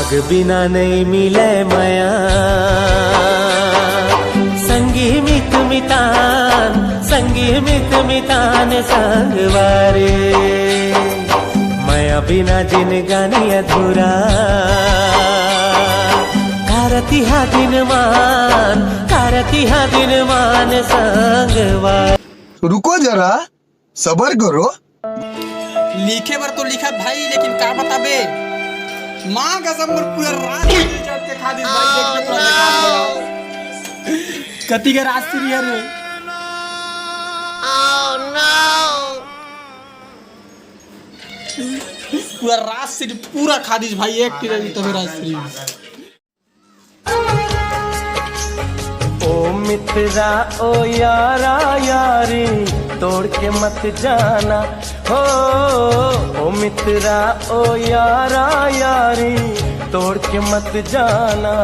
राग बिना नहीं मिले माया संगी मित मितान संगवारे माया बिना जिन गानी अधूरा कारती हा दिन मान संगवार। रुको जरा सबर करो। लिखे बर तो लिखा भाई, लेकिन का बताबे माँ कसम मोर पूरा रात चढ़ के खा दी भाई। देख के पूरा देखा कति के रात्रि है रे। पूरा रात्रि पूरा खा दी भाई, एक टिरा भी तबे रात्रि। ओ मित्रा ओ यारा यारी तोड़ के मत जाना हो। ओ मित्रा ओ यारा यारी तोड़ के मत जाना।